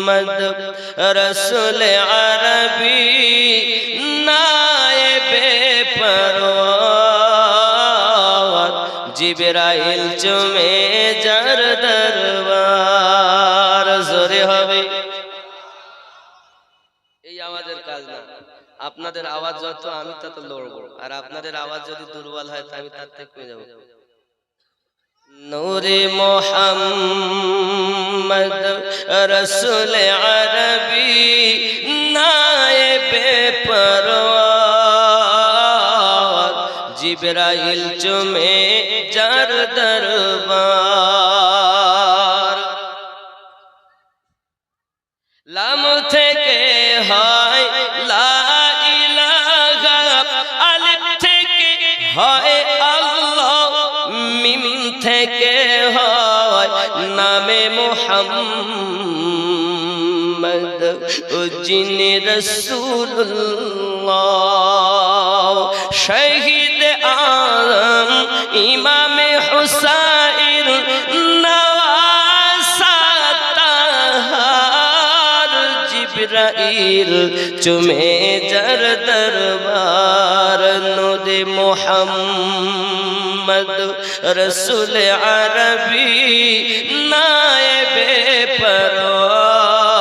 মোহাম্মদ রসুল আরবি নায়েবে পরওয়ার জিবরাইল চুমে যার দরবার। জোরে হবে, এই আওয়াজের কাজ না। আপনাদের আওয়াজ যত আমি তত লড়বো, আর আপনাদের আওয়াজ যদি দুর্বল হয় আমি তার থেকে কমে যাবো। নূরে মোহাম্মদ রসুল আরবি নায়েবে পরওয়ার জিবরাইল চুমে যার দরবার। লাম থেকে হয় লা ইলাহা, আলিফ থেকে হয় আল্লাহ, মিম থেকে হয় নামে মুহাম্মদ ও যিনি রাসূলুল্লাহ। শহীদ আলম ইমামে হুসাইন জিবরাইল চুমে যার দরবার। নূরে মোহাম্মদ রসুল আরবি নায়েবে পরওয়ার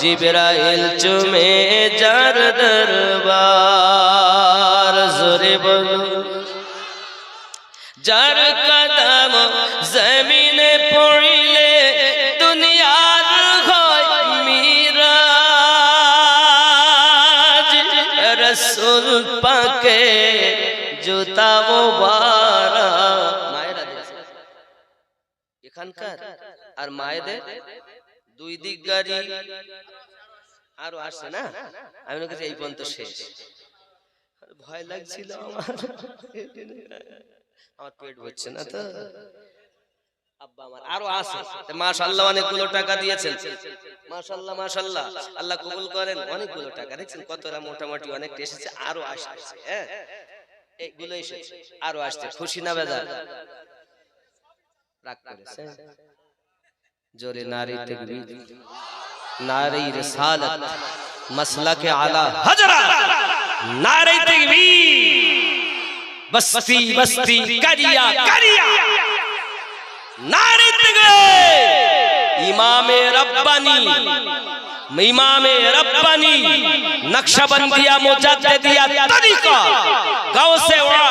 জিবরাইল চুমে যার দরবার। জোরে বলো, যার কদম জমিনে পড়িলে দুনিয়ার হয় মিরাজ। রসুল পাকে জুতা মোবারক মায়েরা দিয়েছে এখানকার, আর মায়েদের দুই দিক গাড়ি আরো আসছে না। আমি কাছে এই পর্যন্ত শেষ। ভয় লাগছিল আমার পেট ভরছে না তো। আব্বা আমার আরো আছে, মাশাআল্লাহ অনেকগুলো টাকা দিয়েছেন। মাশাআল্লাহ মাশাআল্লাহ, আল্লাহ কবুল করেন। অনেকগুলো টাকা দেখছেন কতটা মোটামুটি অনেক এসেছে, আরো আসছে। হ্যাঁ এইগুলো এসেছে, আরো আসছে। খুশি না বেজার? রাগ করেছে? জোরে নারে তাকবীর, নারে রিসালাত, মাসলাকে আলা হযরত, নারে তাকবীর। বস্তি বস্তি কারিয়া কারিয়া, নারে তাকবীর। ইমামে রব্বানি, ইমামে রব্বানি, নকশবন্দিয়া মুজাদ্দিদিয়া তরিকা, গাউসে ওয়া